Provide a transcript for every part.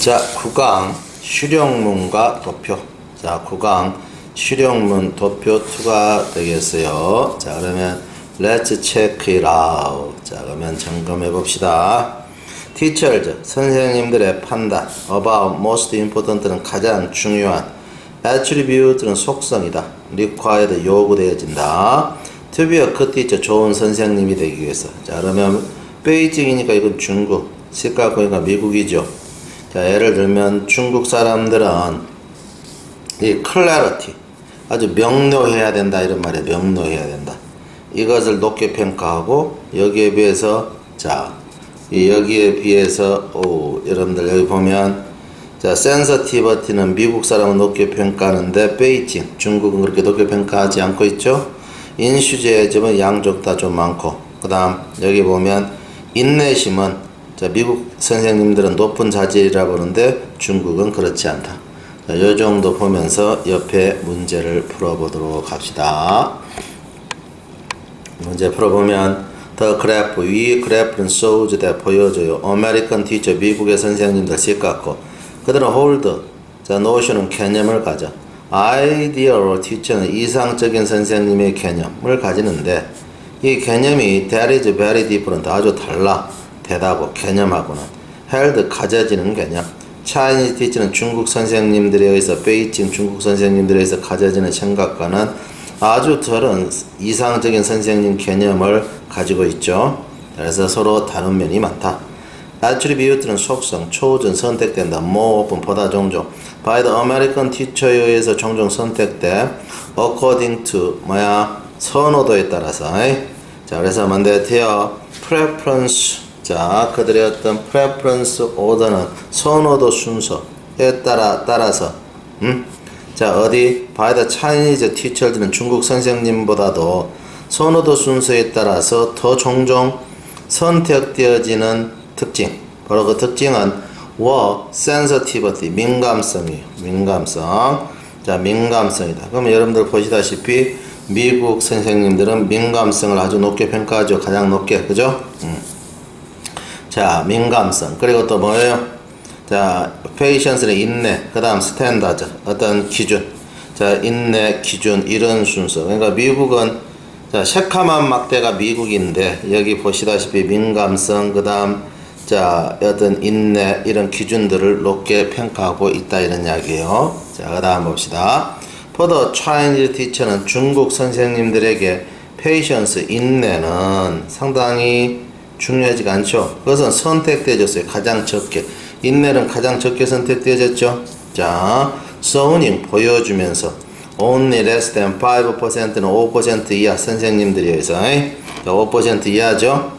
자, 9강 실용문과 도표. 자, 9강 실용문 도표 2가 되겠어요. 자, 그러면 let's check it out. 자, 그러면 점검해 봅시다. teachers, 선생님들의 판단. about most important는 가장 중요한. attribute는 속성이다. required 요구되어진다. to be a good teacher, 좋은 선생님이 되기 위해서. 자, 그러면 베이징이니까 이건 중국, 시카고니까 미국이죠. 자, 예를 들면 중국 사람들은 이 clarity, 아주 명료해야 된다 이런 말이에요. 명료해야 된다. 이것을 높게 평가하고 여기에 비해서 여기에 비해서 여러분들 여기 보면 sensitivity는 미국 사람은 높게 평가하는데 베이징, 중국은 그렇게 높게 평가하지 않고 있죠. 인슈제즘은 양쪽 다 좀 많고, 그 다음 여기 보면 인내심은 미국 선생님들은 높은 자질이라고 그러는데 중국은 그렇지 않다. 자, 이 정도 보면서 옆에 문제를 풀어보도록 합시다. 문제 풀어보면 the graph, 위 그래프는 shows that 보여줘요. American teacher, 미국의 선생님들 시각고 그들은 hold, notion은 개념을 가져. ideal teacher는 이상적인 선생님의 개념을 가지는데 이 개념이 that is very different, 아주 달라. 대다고 개념하고는 held, 가져지는 개념. Chinese teacher는 중국 선생님들에 의해서 베이징 중국 선생님들에 의해서 가져지는 생각과는 아주 다른 이상적인 선생님 개념을 가지고 있죠. 그래서 서로 다른 면이 많다. attribute는 속성, chosen 선택된다. more often 보다 종종. by the American teacher에 의해서 종종 선택돼. according to 선호도에 따라서. 자, 그래서 먼저 their preference. 자, 그들의 어떤 preference order는 선호도 순서에 따라서 자, 어디 by the Chinese teachers는 중국 선생님보다도 선호도 순서에 따라서 더 종종 선택되어지는 특징. 바로 그 특징은 sensitivity, 민감성이에요. 민감성. 자, 민감성이다. 그러면 여러분들 보시다시피 미국 선생님들은 민감성을 아주 높게 평가하죠. 가장 높게. 그죠? 자, 민감성. 그리고 또 뭐예요? 자, patience는 인내. 그 다음 standard, 어떤 기준. 자, 인내, 기준, 이런 순서. 그러니까 미국은, 자, 새카만 막대가 미국인데, 여기 보시다시피 민감성, 그 다음, 자, 어떤 인내, 이런 기준들을 높게 평가하고 있다, 이런 이야기예요. 자, 그 다음 봅시다. For the Chinese teacher는 중국 선생님들에게 patience, 인내는 상당히 중요하지가 않죠. 그것은 선택되어졌어요. 가장 적게. 인내는 가장 적게 선택되어졌죠. 자, showing 보여주면서 only less than 5%는 5% 이하 선생님들에 의해서 5% 이하죠.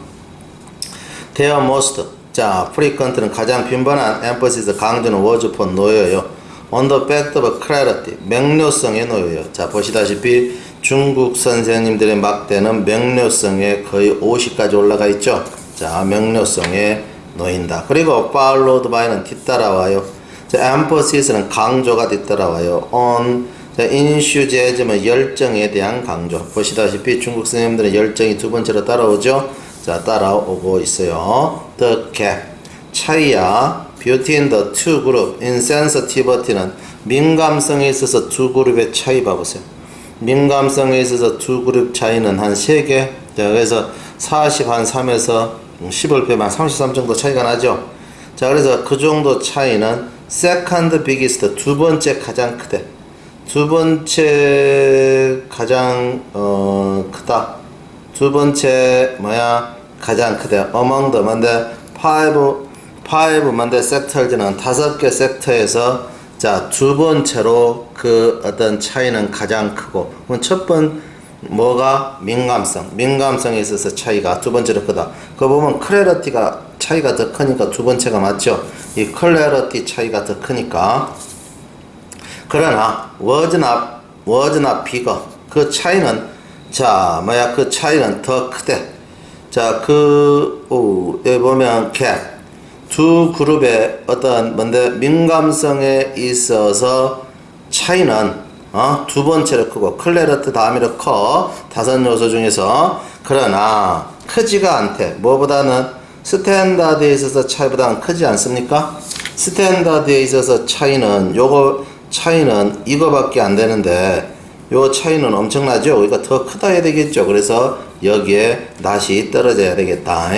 their most 자, frequent는 가장 빈번한 emphasis 강조는 was upon 놓여요. on the fact of clarity 명료성에 놓여요. 자, 보시다시피 중국 선생님들의 막대는 명료성에 거의 50까지 올라가 있죠. 자, 명료성에 놓인다. 그리고 followed by는 뒤따라와요. 자, emphasis,는 강조가 뒤따라와요. on, 자, enthusiasm은 열정에 대한 강조. 보시다시피 중국 선생님들은 열정이 두 번째로 따라오죠. 자, 따라오고 있어요. the gap, 차이야. between the two group, insensitivity는 민감성에 있어서 두 그룹의 차이 봐보세요. 민감성에 있어서 두 그룹 차이는 한 3개. 자, 그래서 40 한 3에서 10을 빼면 33 정도 차이가 나죠. 자, 그래서 그 정도 차이는 second biggest, 두 번째 가장 크대. 두 번째 가장 크다. 두 번째 가장 크대. among the five sectors는 5개 섹터에서 자, 두 번째로 그 어떤 차이는 가장 크고, 그럼 첫 번, 뭐가? 민감성에 있어서 차이가 두 번째로 크다. 그거 보면 clarity가 차이가 더 크니까 두 번째가 맞죠? 이 clarity 차이가 더 크니까. 그러나, was not bigger. 그 차이는, 자, 그 차이는 더 크대. 자, 여기 보면 gap. 두 그룹의 어떤 민감성에 있어서 차이는 두 번째로 크고 클래러트 다음으로 커 5 요소 중에서 그러나 크지가 않대. 뭐보다는 스탠다드에 있어서 차이보다는 크지 않습니까? 스탠다드에 있어서 차이는 이거밖에 안 되는데 요 차이는 엄청나죠. 그러니까 더 크다 해야 되겠죠. 그래서 여기에 낫이 떨어져야 되겠다.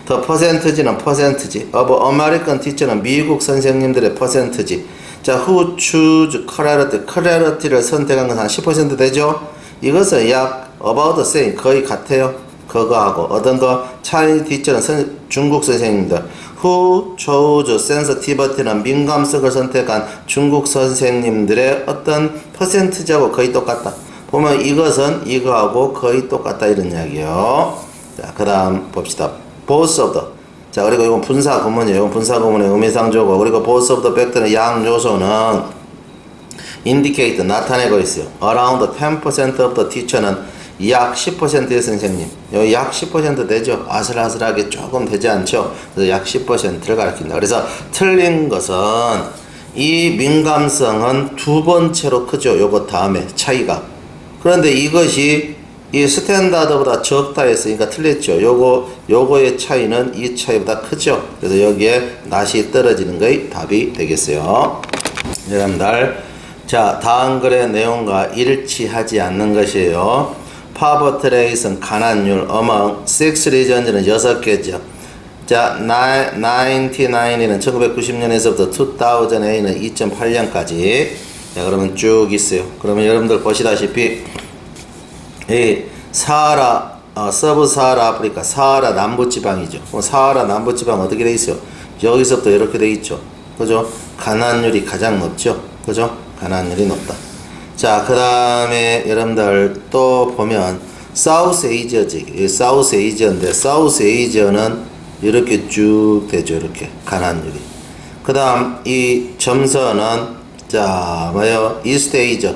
더 퍼센트지는 퍼센트지. of American teacher는 미국 선생님들의 퍼센트지. 자, who choose clarity를 선택한 건 한 10% 되죠. 이것은 약 about the same, 거의 같아요. 그거하고 어떤 더 Chinese teacher는 중국 선생님들, who chose sensitivity는 민감성을 선택한 중국 선생님들의 어떤 퍼센트지하고 거의 똑같다. 보면 이것은 이거하고 거의 똑같다 이런 이야기요. 자, 그 다음 봅시다. both of the. 자, 그리고 이건 분사 구문이에요. 이건 분사 구문의 의미상조고, 그리고 both of the factor는 양 요소는 indicate 나타내고 있어요. around 10% of the teacher는 약 10%의 선생님. 여기 약 10% 되죠? 아슬아슬하게 조금 되지 않죠? 그래서 약 10%를 가리킨다. 그래서 틀린 것은 이 민감성은 두 번째로 크죠. 요거 다음에 차이가. 그런데 이것이 이 스탠다드보다 적다 했으니까 틀렸죠. 요거의 차이는 이 차이보다 크죠. 그래서 여기에 낫이 떨어지는 것이 답이 되겠어요. 여러분들, 자, 다음 글의 내용과 일치하지 않는 것이에요. poverty rate는 가난율, among 6 regions는 6개죠. 자, 99에는 1990년에서부터 2008는 2008년까지. 자, 그러면 쭉 있어요. 그러면 여러분들 보시다시피 이 사하라, 서브사하라 아프리카, 사하라 남부지방이죠. 사하라 남부지방 어떻게 돼 있어요? 여기서부터 이렇게 돼 있죠. 그죠? 가난율이 가장 높죠. 그죠? 가난율이 높다. 자, 그 다음에 여러분들 또 보면 사우스 에이지어지, 사우스 에이지어인데 사우스 에이지어는 이렇게 쭉 되죠. 이렇게 가난율이. 그 다음 이 점선은 자 뭐요? 이스트 에이지어,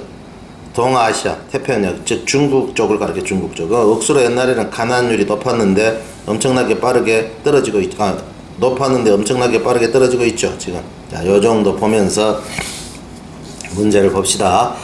동아시아, 태평양, 즉 중국 쪽을 가리켜 중국 쪽. 억수로 옛날에는 가난율이 높았는데 엄청나게 빠르게 떨어지고 높았는데 엄청나게 빠르게 떨어지고 있죠. 지금. 자, 요 정도 보면서 문제를 봅시다.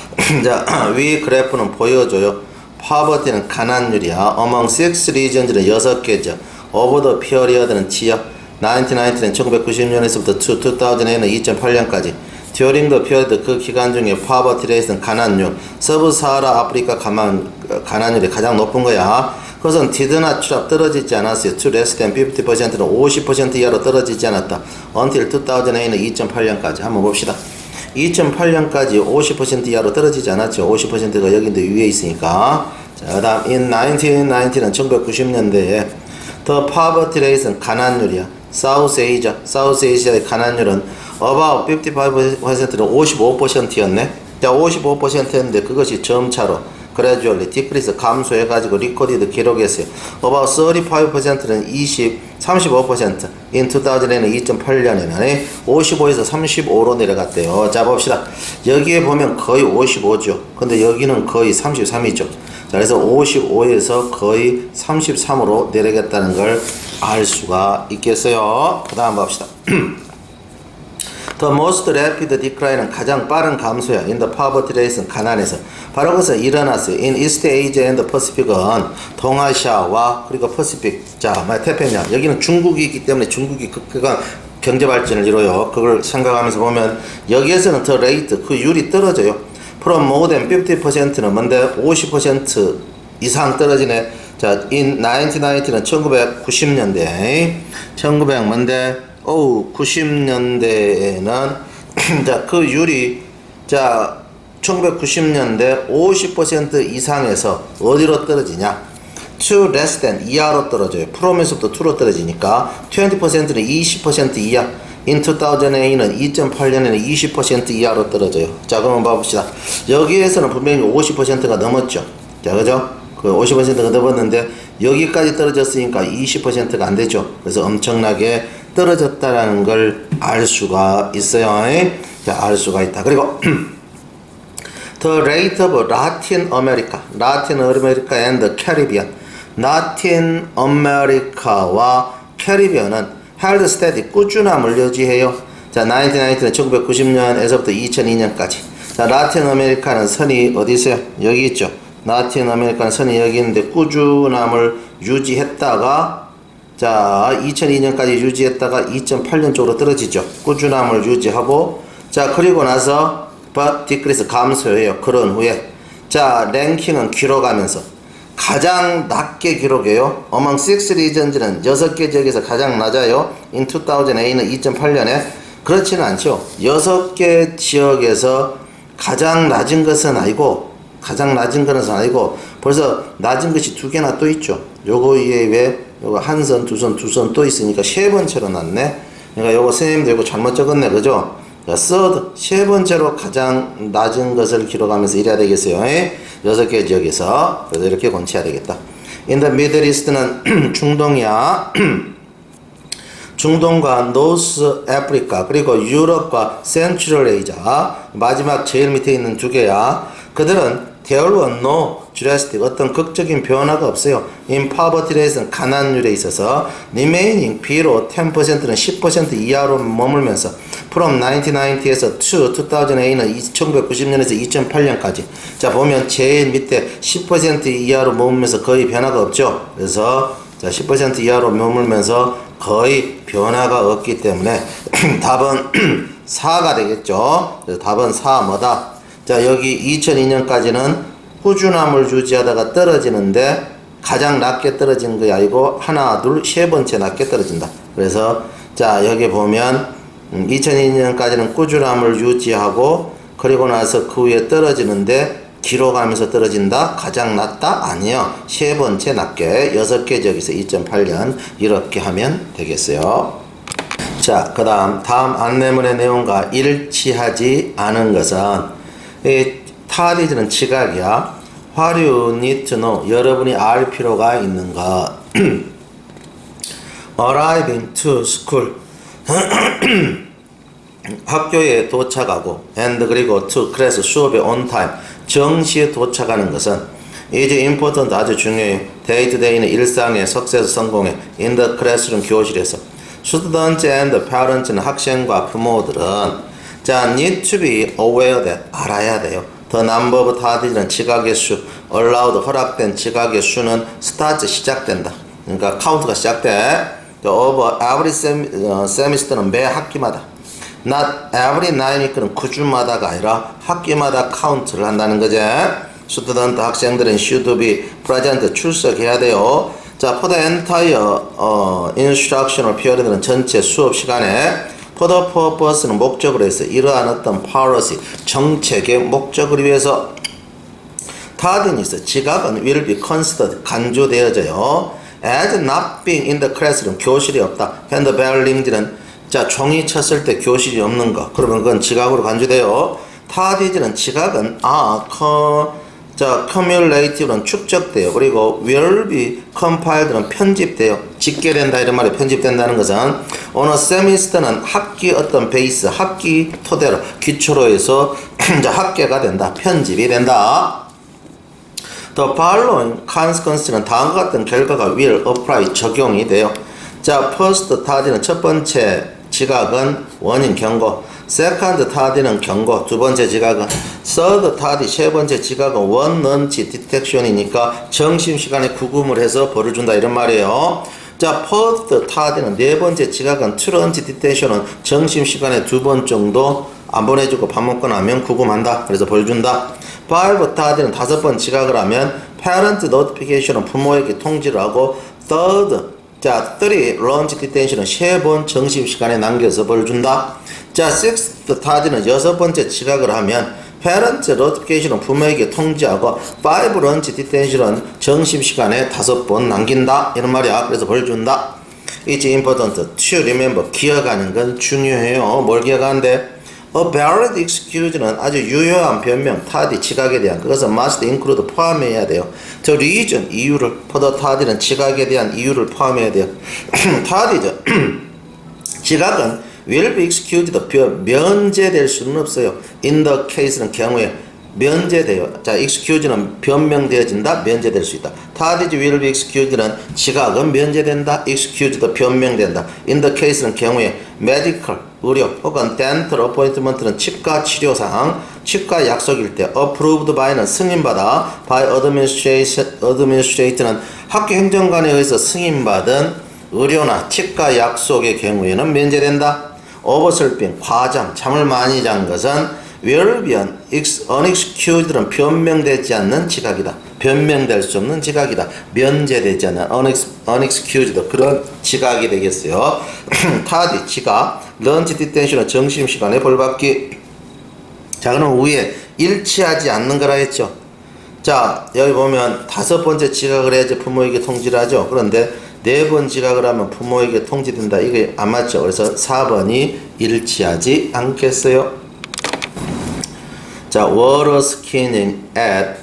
자, 위 그래프는 보여줘요. 파버티는 가난율이야. among 6 regions는 6개죠. over the period는 지역. 1990는 1990년에서부터 2008는 2008년까지. during the period 그 기간 중에 poverty rate는 가난율. 서브사하라 아프리카 가난율이 가장 높은 거야. 그것은 did not drop 떨어지지 않았어요. to less than 50%는 50% 이하로 떨어지지 않았다. until 2008는 2008년까지. 한번 봅시다. 2008년까지 50% 이하로 떨어지지 않았죠. 50%가 여기인데 위에 있으니까. 자, 그 다음 in 1990는 1990년대에 the poverty rate는 가난율이야. South Asia의 가난율은 about 55%는 55%였네. 자, 55%였는데 그것이 점차로 gradually decrease 감소해가지고 recorded 기록했어요. about 35%는 35% in 2000에는 2008년에는 55에서 35로 내려갔대요. 자, 봅시다. 여기에 보면 거의 55죠. 근데 여기는 거의 33이죠. 자, 그래서 55에서 거의 33으로 내려갔다는 걸 알 수가 있겠어요. 그 다음 봅시다. The most rapid decline은 가장 빠른 감소야. In the poverty rate는 가난에서. 바로 그것은 일어났어요. In East Asia and the Pacific은 동아시아와 그리고 퍼시픽. 자, 태평양. 여기는 중국이 있기 때문에 중국이 그가 경제 발전을 이뤄요. 그걸 생각하면서 보면 여기에서는 더 레이트, 그 율이 떨어져요. From more than 50%는 뭔데 50% 이상 떨어지네. 자, in 1990는 1990년대. 90년대에는 자, 그 율이 자 1990년대 50% 이상에서 어디로 떨어지냐? to less than 이하로 떨어져요. from에서부터 to로 떨어지니까 20%는 20% 이하. in 2008는 2008년에는 20% 이하로 떨어져요. 자, 그럼 봐봅시다. 여기에서는 분명히 50%가 넘었죠. 자, 그죠? 그 50%가 넘었는데 여기까지 떨어졌으니까 20%가 안 되죠. 그래서 엄청나게 떨어졌다라는 걸 알 수가 있어요. 자, 알 수가 있다. 그리고 the rate of Latin America and the Caribbean. Latin America와 캐리비안은 held steady, 꾸준함을 유지해요. 자, 1990는 1990년에서부터 2002년까지. 자, 라틴 아메리카는 선이 어디 있어요? 여기 있죠. 라틴 아메리카는 선이 여기 있는데 꾸준함을 유지했다가 자, 2002년까지 유지했다가 2008년 쪽으로 떨어지죠. 꾸준함을 유지하고, 자, 그리고 나서 but decrease 감소해요. 그런 후에 자, 랭킹은 기록하면서 가장 낮게 기록해요. among 6 regions는 6개 지역에서 가장 낮아요. in 2008는 2008년에 그렇지는 않죠. 6개 지역에서 가장 낮은 것은 아니고 벌써 낮은 것이 2개나 또 있죠. 요거 이외에 요거 한 선, 두 선 또 있으니까 3번째로 낮네. 그러니까 요거 선생님도 이거 잘못 적었네. 그죠? third, 3번째로 가장 낮은 것을 기록하면서 이래야 되겠어요. 6개 지역에서. 그래서 이렇게 권치해야 되겠다. In the Middle East는 중동이야. 중동과 노스 아프리카 그리고 유럽과 센트럴 에이자 마지막 제일 밑에 있는 2개야. 그들은 there were no drastic 어떤 극적인 변화가 없어요. in poverty rate는 가난율에 있어서 remaining 비로 10%는 10% 이하로 머물면서 from 1990에서 to 2008는 1990년에서 2008년까지 자 보면 제일 밑에 10% 이하로 머물면서 거의 변화가 없죠. 그래서 자 10% 이하로 머물면서 거의 변화가 없기 때문에 답은 4가 되겠죠. 그래서 답은 4 뭐다? 자 여기 2002년까지는 꾸준함을 유지하다가 떨어지는데 가장 낮게 떨어진 게 아니고 하나 둘 세 번째 낮게 떨어진다. 그래서 자 여기 보면 2002년까지는 꾸준함을 유지하고 그리고 나서 그 후에 떨어지는데 기록하면서 떨어진다. 가장 낮다? 아니요. 세 번째 낮게 6개 지역에서 2008년 이렇게 하면 되겠어요. 자, 그 다음 안내문의 내용과 일치하지 않은 것은 이 타디즈는 지각이야. What you need to know. 여러분이 알 필요가 있는 것. Arriving to school. 학교에 도착하고 and 그리고 to class 수업에 on time. 정시에 도착하는 것은 is important 아주 중요해요. day to day는 일상의 success 성공에 in the classroom 교실에서 students and parents는 학생과 부모들은 자 need to be aware that 알아야 돼요. The number of tardies는 지각의 수 allowed 허락된 지각의 수는 starts 시작된다. 그러니까 카운트가 시작돼. over every semester는 매 학기마다 not every nine이니까는 그 주마다가 아니라 학기마다 카운트를 한다는 거지. student 학생들은 should be present 출석해야 돼요. 자, for the entire instructional period는 전체 수업 시간에 for the purpose는 목적으로 해서 이러한 어떤 policy 정책의 목적을 위해서 tardiness 지각은 will be considered 간주되어져요. as not being in the classroom 교실이 없다. when the bell rings는 자, 종이 쳤을 때 교실이 없는 거. 그러면 그건 지각으로 간주돼요. 타디즈는 지각은 cumulative는 축적돼요. 그리고 will be compiled는 편집돼요. 집계된다 이런 말이 편집된다는 것은 on a semester는 학기 어떤 베이스, 학기 토대로 기초로 해서 학계가 된다. 편집이 된다. The following consequence는 다음과 같은 결과가 will apply 적용이 돼요. 자, first tardy는 첫 번째 지각은 원인 경고, second tardy는 경고, 두 번째 지각은 third tardy, 세 번째 지각은 원넌치 디텍션이니까 점심시간에 구금을 해서 벌을 준다 이런 말이에요. 자, fourth tardy는 네 번째 지각은 트런치 디텍션은 점심시간에 2번 정도 안 보내주고 밥 먹고 나면 구금한다. 그래서 벌 준다. five tardy는 5번 지각을 하면 parent notification은 부모에게 통지를 하고 third 자, 3 런치 디텐션은 3번 점심시간에 남겨서 벌 준다. 자, 6th 타지는 6번째 지각을 하면 parent notification은 부모에게 통지하고 5 런치 디텐션은 점심시간에 5번 남긴다. 이런 말이야. 그래서 벌 준다. It's important to remember. 기억하는 건 중요해요. 뭘 기억하는데? A valid excuse는 아주 유효한 변명, 타디, 지각에 대한 그것은 must include 포함해야 돼요. The reason, 이유를, for the tardy는 지각에 대한 이유를 포함해야 돼요. 타디죠. 지각은 will be excused, 면제될 수는 없어요. In the case는 경우에 면제돼요. 자, excuse는 변명되어진다, 면제될 수 있다. tardy will be excused는 지각은 면제된다, excused 변명된다. In the case는 경우에 medical 의료 혹은 dental appointment는 치과 치료상, 치과 약속일 때 approved by는 승인받아, by administration는 학교 행정관에 의해서 승인받은 의료나 치과 약속의 경우에는 면제된다. 오버슬핑, 과장, 잠을 많이 잔 것은 will be unexcused는 변명되지 않는 지각이다. 변명될 수 없는 지각이다. 면제되지 않는 unexcused 그런 지각이 되겠어요. 타디, 지각, 런치 디텐션은 점심시간에 벌받기. 자, 그럼 위에 일치하지 않는 거라 했죠. 자, 여기 보면 5번째 지각을 해야지 부모에게 통지를 하죠. 그런데 4번 지각을 하면 부모에게 통지된다. 이게 안 맞죠. 그래서 4번이 일치하지 않겠어요. 자, water skiing at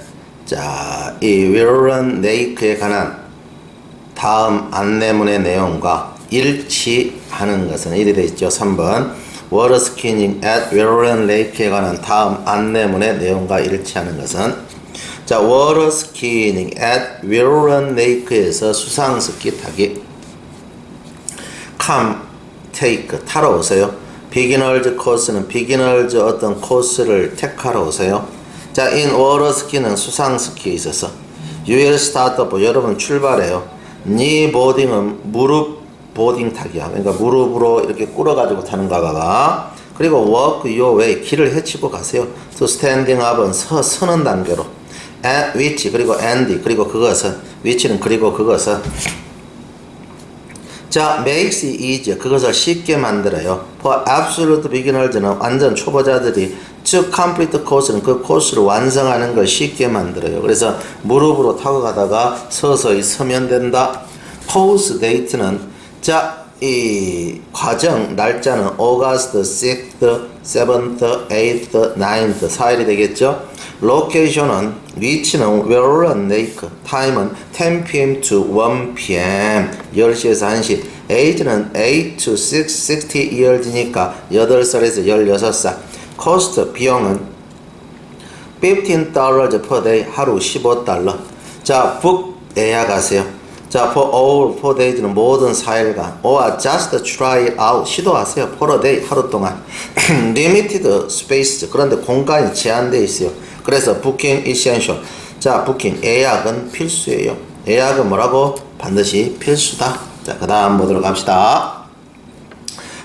이 Wirral Lake에 관한 다음 안내문의 내용과 일치하는 것은 이리 되어 있죠. 3번 water skiing at Wirral Lake에 관한 다음 안내문의 내용과 일치하는 것은 자, water skiing at Wirral Lake에서 수상 스키 타기. come, take, 타러 오세요. 비기너즈 코스는 비기너즈 어떤 코스를 택하러 오세요. 자, in water ski는 수상 스키에 있어서 you will start up, 여러분 출발해요. knee boarding은 무릎 보딩 타기야. 그러니까 무릎으로 이렇게 꿇어가지고 타는 거가. 그리고 walk your way, 길을 헤치고 가세요. to standing up은 서는 단계로. and which, 그리고 and, 그리고 그것은, which는 그리고 그것은. 자, makes it easier, 그것을 쉽게 만들어요. for absolute beginners는 완전 초보자들이 to complete course는 그 코스를 완성하는 걸 쉽게 만들어요. 그래서 무릎으로 타고 가다가 서서히 서면 된다. course date는 자, 이 과정 날짜는 August 6th, 7th, 8th, 9th 4일이 되겠죠. 로케이션은 위치는 Wirral Lake, 타임은 10pm to 1pm 10시에서 1시. age는 8 to 60 years니까 8살에서 16살. cost 비용은 $15 per day 하루 $15. 자, book 예약하세요. 자, for all 4days는 모든 4일간 or just try it out 시도하세요. for a day 하루 동안. limited space 그런데 공간이 제한되어 있어요. 그래서 booking essential. 자, booking 예약은 필수예요. 예약은 뭐라고? 반드시 필수다. 자, 그 다음 모드로 갑시다.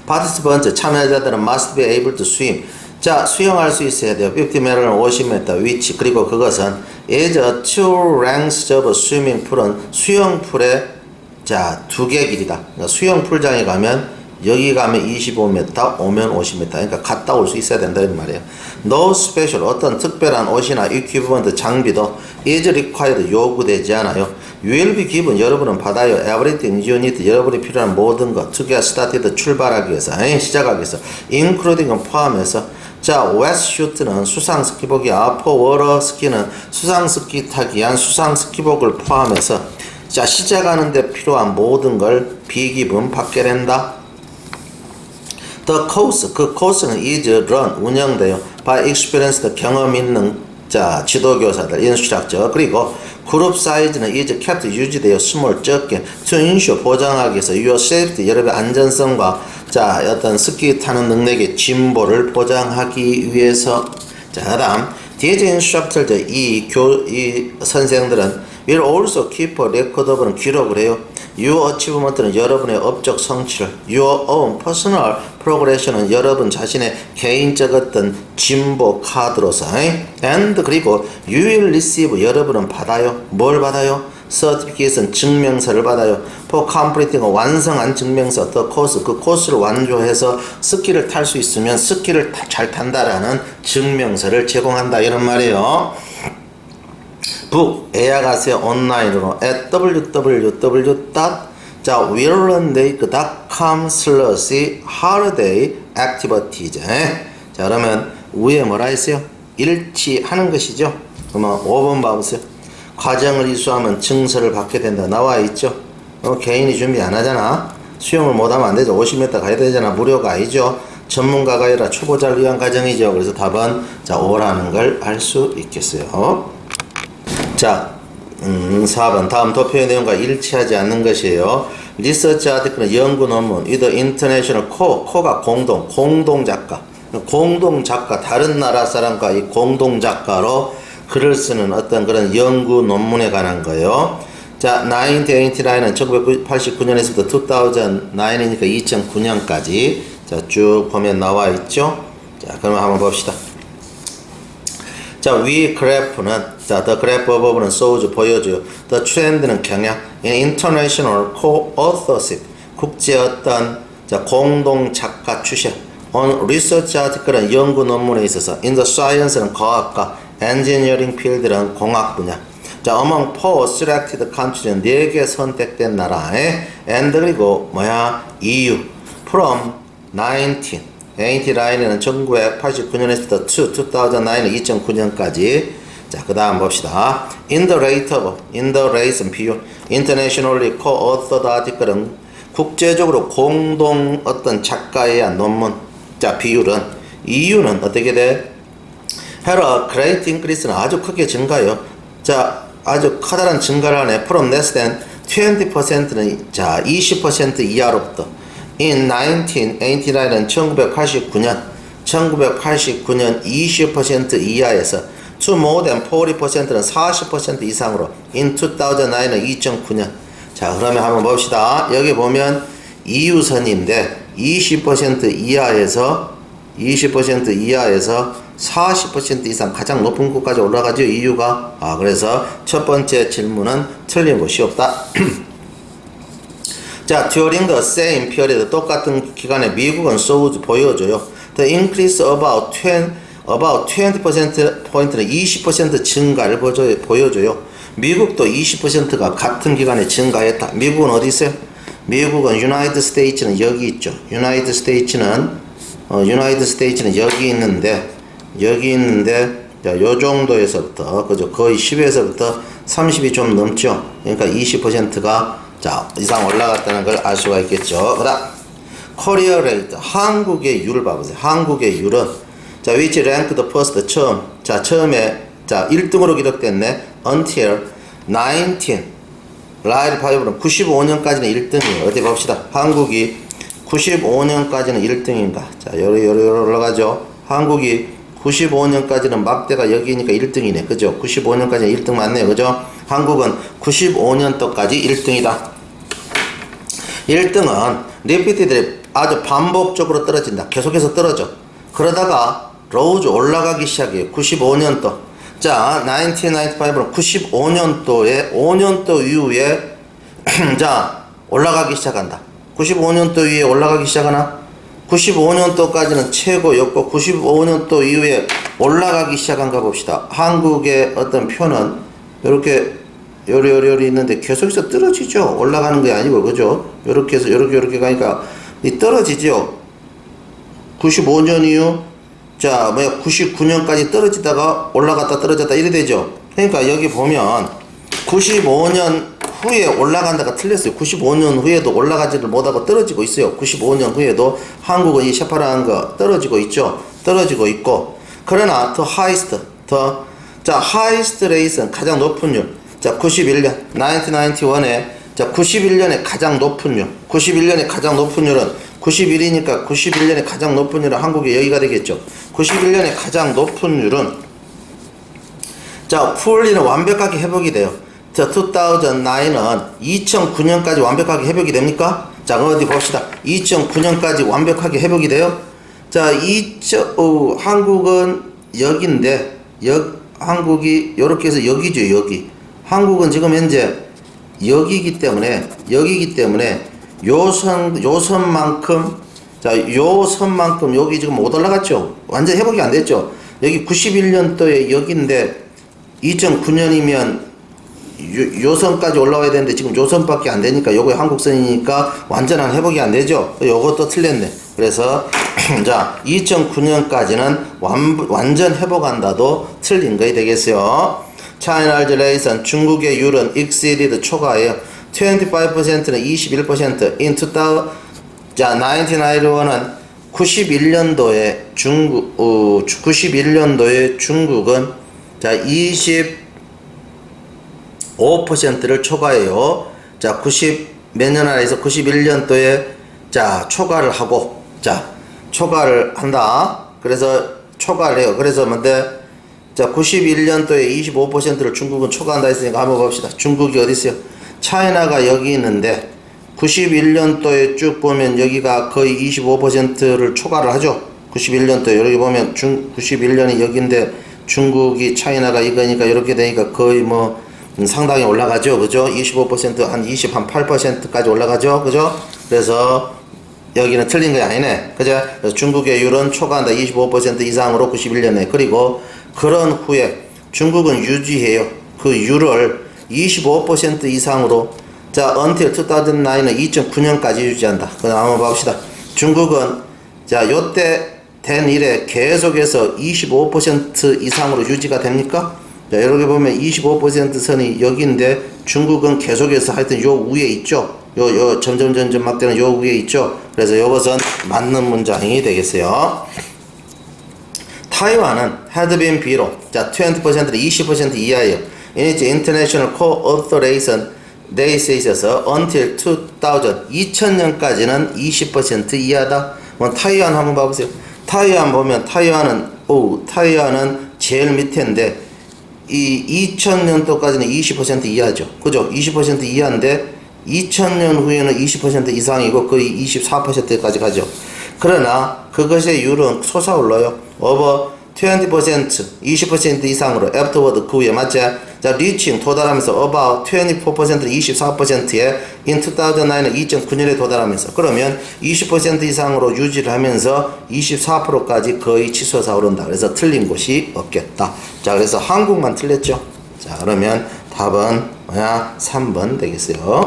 participants 참여자들은 must be able to swim. 자, 수영할 수 있어야 돼요. 50m는 50m 위치. 그리고 그것은 is a two lengths of swimming pool은 수영풀의 자, 2개 길이다. 그러니까 수영풀장에 가면 여기 가면 25m, 오면 50m. 그러니까 갔다 올 수 있어야 된다 이 말이에요. No special 어떤 특별한 옷이나 equipment 장비도 is required 요구되지 않아요. You will be given 여러분은 받아요. Everything you need 여러분이 필요한 모든 것. To get started 출발하기 위해서, 시작하기 위해서. Including은 포함해서. 자, wetsuit는 수상 스키복이야. for water ski는 수상 스키 타기 위한 수상 스키복을 포함해서 자, 시작하는데 필요한 모든 걸 비기분 받게 된다. The course, 그 코스는 is run, 운영돼요. by experienced, 경험 있는 자, 지도교사들, 인수작자. 그리고 그룹 사이즈는 is kept, 유지돼요. small, 적게. to ensure, 보장하기 위해서. your safety, 여러분의 안전성과 자, 어떤 스키 타는 능력의 진보를 보장하기 위해서. 자, 그 다음 these instructors, 이 선생들은 will also keep a record of는 기록을 해요. Your achievement는 여러분의 업적 성취를, your own personal progression은 여러분 자신의 개인적 어떤 진보 카드로서, and 그리고 you will receive 여러분은 받아요. 뭘 받아요? certificate는 증명서를 받아요. for completing 완성한 증명서, the course 그 코스를 완주해서 스키를 탈 수 있으면 스키를 잘 탄다라는 증명서를 제공한다 이런 말이에요. 북 예약하세요. 온라인으로 at www.wirrallake.com/holiday-activities. 자, 그러면 위에 뭐라 했어요? 일치하는 것이죠. 그러면 5번 봐보세요. 과정을 이수하면 증서를 받게 된다. 나와 있죠. 개인이 준비 안 하잖아. 수영을 못하면 안 되죠. 50m 가야 되잖아. 무료가 아니죠. 전문가가 아니라 초보자를 위한 과정이죠. 그래서 답은 자 5라는 걸 알 수 있겠어요. 자, 4번 다음 도표의 내용과 일치하지 않는 것이에요. 리서치 아티클은 연구 논문, either international 코가 공동 작가, 다른 나라 사람과 이 공동 작가로 글을 쓰는 어떤 그런 연구 논문에 관한 거예요. 자, 1989는 1989년에서부터 2009이니까 2009년까지 자, 쭉 보면 나와 있죠. 자, 그러면 한번 봅시다. 자, 위 그래프는 자, the graph above는 shows 보여줘요. the trend는 경향 in international co-authorship 국제 어떤 자, 공동 작가 추세 on research article은 연구 논문에 있어서 in the science는 과학과 engineering field는 공학 분야 자, among four selected country는 4개 선택된 나라에 and 그리고 뭐야 EU from 1989년에는 1989년에서부터 2009는 2009년까지 자, 그 다음 봅시다. In the rate는 비율 internationally co-authored article은 국제적으로 공동 어떤 작가에 의한 논문 자, 비율은 EU는 어떻게 돼? had a great increase는 아주 크게 증가해요. 자, 아주 커다란 증가를 하네. from less than 20%는 자, 20% 이하로부터 in 1989는 1989년 20% 이하에서 to more than 40%는 40% 이상으로 in 2009은 2009년 자, 그러면 한번 봅시다. 여기 보면 EU선인데 20% 이하에서 40% 이상 가장 높은 곳까지 올라가죠. EU가. 아, 그래서 첫 번째 질문은 틀린 것이 없다. 자, during the same period 똑같은 기간에 미국은 shows 보여줘요. The increase about 20% 포인트는 20% 증가를 보여줘요. 미국도 20%가 같은 기간에 증가했다. 미국은 어디 있어요? 미국은 United States는 여기 있죠. United States는 여기 있는데 자, 요 정도에서부터 그죠? 거의 10에서부터 30이 좀 넘죠. 그러니까 20%가 자, 이상 올라갔다는 걸 알 수가 있겠죠. 그다음 코리아 레이트 한국의 율을 봐보세요. 한국의 율은 자, which ranked first 처음에 자, 1등으로 기록됐네. until 19 라이트 5는 95년까지는 1등이에요. 어디 봅시다. 한국이 95년까지는 1등인가? 자, 요러 올라가죠. 한국이 95년까지는 막대가 여기니까 1등이네. 그죠? 95년까지는 1등 맞네요. 그죠? 한국은 95년도까지 1등이다. 1등은 리피티들이 아주 반복적으로 떨어진다. 계속해서 떨어져. 그러다가 로우즈 올라가기 시작해요. 95년도. 자, 1995는 95년도에 5년도 이후에 자, 올라가기 시작한다. 95년도 이후에 올라가기 시작하나? 95년도까지는 최고였고 95년도 이후에 올라가기 시작한가 봅시다. 한국의 어떤 표는 이렇게 요리 있는데 계속해서 떨어지죠. 올라가는 게 아니고 그죠? 요렇게 해서 요렇게 가니까 이 떨어지죠. 95년 이후 자, 99년까지 떨어지다가 올라갔다 떨어졌다 이래 되죠. 그러니까 여기 보면 95년 후에 올라간다가 틀렸어요. 95년 후에도 올라가지를 못하고 떨어지고 있어요. 95년 후에도 한국은 이 새파란 거 떨어지고 있죠. 떨어지고 있고 그러나 더 highest rate는 가장 높은 율. 자, 91년 1991에 자, 91년에 가장 높은 율. 91년에 가장 높은 율은 91이니까 91년에 가장 높은 율은 한국이 여기가 되겠죠. 91년에 가장 높은 율은 자, 풀리는 완벽하게 회복이 돼요. 자, 2009은 2009년까지 완벽하게 회복이 됩니까? 자, 어디 봅시다. 2009년까지 완벽하게 회복이 돼요. 자, 한국은 여기인데 한국이 요렇게 해서 여기죠. 여기. 한국은 지금 현재 여기이기 때문에 요선만큼 여기 지금 못 올라갔죠. 완전 회복이 안 됐죠. 여기 91년도에 여기인데 2009년이면 요선까지 올라와야 되는데 지금 요선밖에 안 되니까 요거 한국선이니까 완전한 회복이 안 되죠. 요것도 틀렸네. 그래서 자, 2009년까지는 완전 회복한다도 틀린 거이 되겠어요. China's relation 중국의 율은 exceeded 초과해요. 25%는 21%. in 2000 자, 1991은 91년도에 중국은 자, 25%를 초과해요. 자, 몇 년 안에서 91년도에 자, 초과를 하고 자, 초과를 한다. 그래서 초과를 해요. 그래서 뭔데? 자, 91년도에 25%를 중국은 초과한다 했으니까 한번 봅시다. 중국이 어디 있어요? 차이나가 여기 있는데 91년도에 쭉 보면 여기가 거의 25%를 초과를 하죠. 91년도 여기 보면 91년이 여기인데 중국이 차이나가 이거니까 이렇게 되니까 거의 뭐 상당히 올라가죠. 그죠? 25%한 28%까지 올라가죠. 그죠? 그래서 여기는 틀린 게 아니네. 그죠? 그래서 중국의 율은 초과한다. 25% 이상으로 91년에. 그리고 그런 후에 중국은 유지해요. 그 율을 25% 이상으로. 자, until 2009은 2009년까지 유지한다. 그럼 한번 봅시다. 중국은 자, 요때 된 이래 계속해서 25% 이상으로 유지가 됩니까? 자, 이렇게 보면 25% 선이 여기인데 중국은 계속해서 하여튼 요 위에 있죠. 요 점점 막 되는 요 위에 있죠. 그래서 요것은 맞는 문장이 되겠어요. 타이완은 had been below. 자, 20%는 20% 이하예요. In its international cooperation they 있어서 until 2000년까지는 20% 이하다. 뭐 타이완 한번 봐보세요. 타이완 보면 타이완은 제일 밑에인데 이 2000년도까지는 20% 이하죠. 그죠? 20% 이하인데 2000년 후에는 20% 이상이고 거의 24%까지 가죠. 그러나 그것의 율은 솟아올라요. over 20% 이상으로 afterward 그 후에 맞지? 자, reaching 도달하면서 about 24%는 24%에 in 2009는 2009년에 도달하면서 그러면 20% 이상으로 유지를 하면서 24%까지 거의 치솟아 오른다. 그래서 틀린 곳이 없겠다. 자, 그래서 한국만 틀렸죠. 자, 그러면 답은 뭐야? 3번 되겠어요.